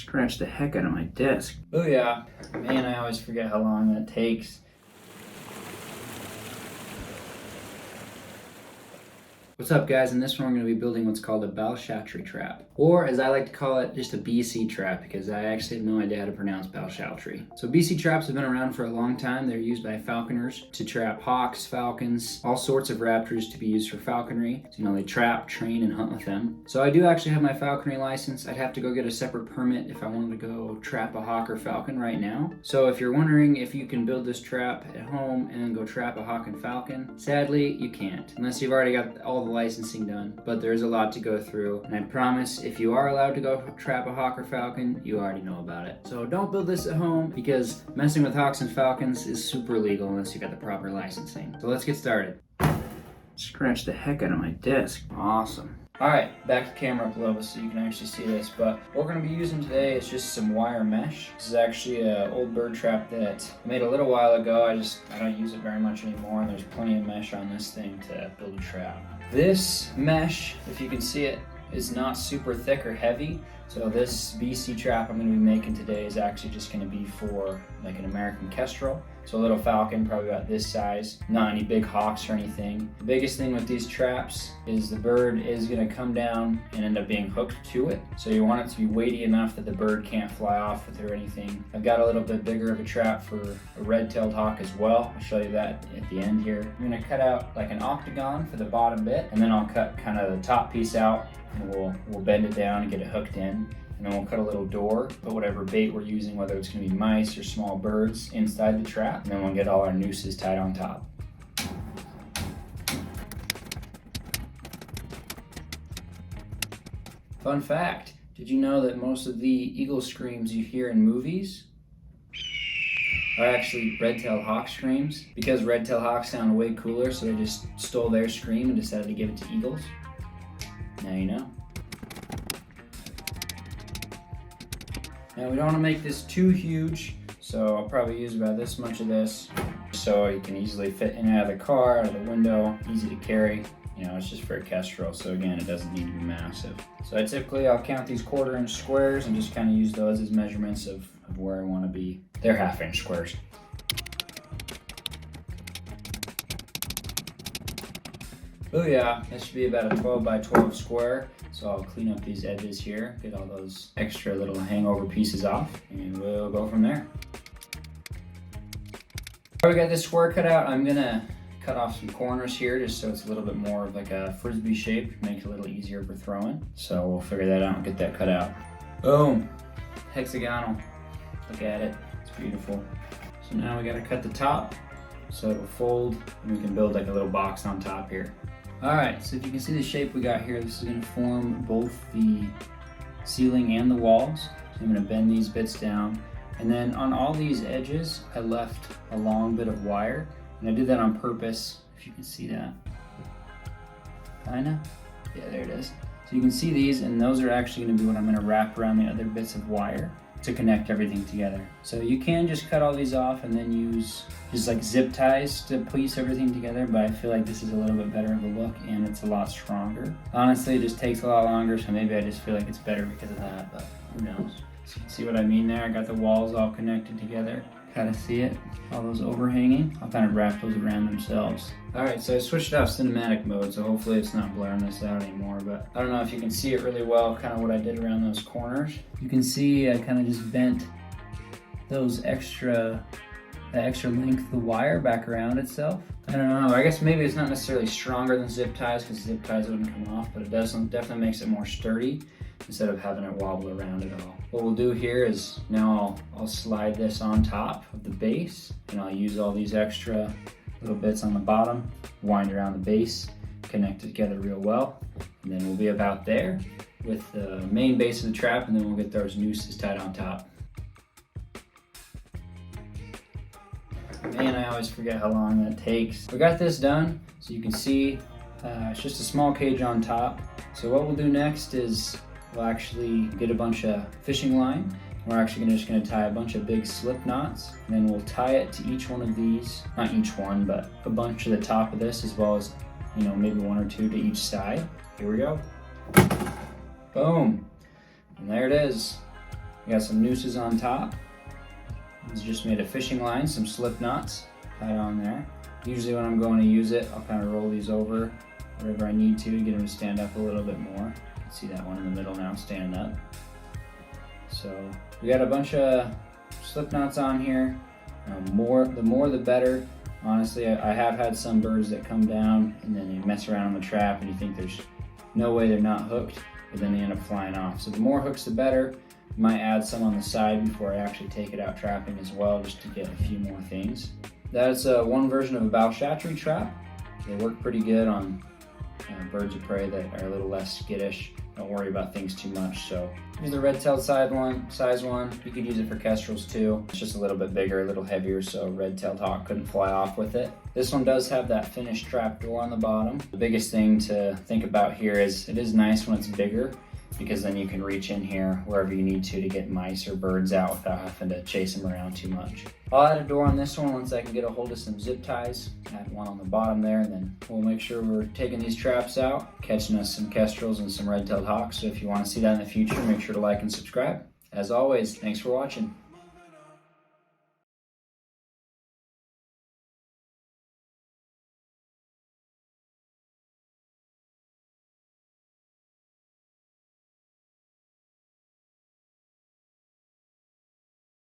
scratch the heck out of my desk. Oh yeah, man, I always forget how long that takes. What's up guys, in this one we're going to be building what's called a Bal-Chatri Trap. Or as I like to call it, just a BC trap, because I actually have no idea how to pronounce Bal-Chatri. So BC traps have been around for a long time. They're used by falconers to trap hawks, falcons, all sorts of raptors to be used for falconry. So, they trap, train, and hunt with them. So I do actually have my falconry license. I'd have to go get a separate permit if I wanted to go trap a hawk or falcon right now. So if you're wondering if you can build this trap at home and then go trap a hawk and falcon, sadly you can't, unless you've already got all the licensing done. But there's a lot to go through, and I promise if you are allowed to go trap a hawk or falcon, you already know about it. So don't build this at home, because messing with hawks and falcons is super illegal unless you got the proper licensing. So let's get started. Scratch the heck out of my desk. Awesome. Alright, back the camera up a little so you can actually see this, but what we're going to be using today is just some wire mesh. This is actually an old bird trap that I made a little while ago. I don't use it very much anymore, and there's plenty of mesh on this thing to build a trap. This mesh, if you can see it, is not super thick or heavy. So this BC trap I'm going to be making today is actually just going to be for like an American kestrel. So a little falcon, probably about this size, not any big hawks or anything. The biggest thing with these traps is the bird is going to come down and end up being hooked to it. So you want it to be weighty enough that the bird can't fly off with it or anything. I've got a little bit bigger of a trap for a red-tailed hawk as well. I'll show you that at the end here. I'm going to cut out like an octagon for the bottom bit, and then I'll cut kind of the top piece out, and we'll bend it down and get it hooked in. And then we'll cut a little door, put whatever bait we're using, whether it's going to be mice or small birds, inside the trap. And then we'll get all our nooses tied on top. Fun fact, did you know that most of the eagle screams you hear in movies are actually red-tailed hawk screams? Because red-tailed hawks sound way cooler, so they just stole their scream and decided to give it to eagles. Now you know. Now we don't want to make this too huge, so I'll probably use about this much of this, so you can easily fit in and out of the car, out of the window, easy to carry. It's just for a kestrel, so again, it doesn't need to be massive. So I'll count these 1/4 inch squares and just kind of use those as measurements of where I want to be. They're 1/2 inch squares. Oh yeah, this should be about a 12 by 12 square. So I'll clean up these edges here, get all those extra little hangover pieces off, and we'll go from there. Alright, we got this square cut out. I'm gonna cut off some corners here just so it's a little bit more of like a frisbee shape, make it a little easier for throwing. So we'll figure that out and get that cut out. Boom, hexagonal. Look at it, it's beautiful. So now we gotta cut the top so it'll fold, and we can build like a little box on top here. Alright, so if you can see the shape we got here, this is going to form both the ceiling and the walls. So I'm going to bend these bits down, and then on all these edges I left a long bit of wire, and I did that on purpose, if you can see that. Kinda? Yeah, there it is. So you can see these, and those are actually going to be what I'm going to wrap around the other bits of wire to connect everything together. So you can just cut all these off and then use just like zip ties to piece everything together, but I feel like this is a little bit better of a look and it's a lot stronger. Honestly, it just takes a lot longer, so maybe I just feel like it's better because of that, but who knows. So you can see what I mean there. I got the walls all connected together. Kind of see it, all those overhanging. I'll kind of wrap those around themselves. Alright, so I switched off cinematic mode, so hopefully it's not blurring this out anymore, but I don't know if you can see it really well, kind of what I did around those corners. You can see I kind of just bent that extra length of the wire back around itself. I don't know, I guess maybe it's not necessarily stronger than zip ties, because zip ties wouldn't come off, but it definitely makes it more sturdy instead of having it wobble around at all. What we'll do here is now I'll slide this on top of the base, and I'll use all these extra little bits on the bottom, wind around the base, connect it together real well, and then we'll be about there with the main base of the trap, and then we'll get those nooses tied on top. Man, I always forget how long that takes. We got this done, so you can see it's just a small cage on top. So what we'll do next is we'll actually get a bunch of fishing line. We're actually just going to tie a bunch of big slip knots, and then we'll tie it to each one of these, not each one, but a bunch to the top of this, as well as, maybe 1 or 2 to each side. Here we go. Boom. And there it is. We got some nooses on top. It's just made a fishing line, some slip knots tied on there. Usually when I'm going to use it, I'll kind of roll these over whatever I need to get them to stand up a little bit more. You can see that one in the middle now standing up. So we got a bunch of slip knots on here. The more the better. Honestly, I have had some birds that come down and then they mess around on the trap and you think there's no way they're not hooked, but then they end up flying off. So the more hooks the better. Might add some on the side before I actually take it out trapping as well, just to get a few more things. That's one version of a Bal-Chatri trap. They work pretty good on birds of prey that are a little less skittish. Don't worry about things too much. So here's the red-tailed size one. You could use it for kestrels too. It's just a little bit bigger, a little heavier, so a red-tailed hawk couldn't fly off with it. This one does have that finished trap door on the bottom. The biggest thing to think about here is it is nice when it's bigger, because then you can reach in here wherever you need to get mice or birds out without having to chase them around too much. I'll add a door on this one once I can get a hold of some zip ties. Add one on the bottom there, and then we'll make sure we're taking these traps out, catching us some kestrels and some red-tailed hawks. So if you want to see that in the future, make sure to like and subscribe. As always, thanks for watching.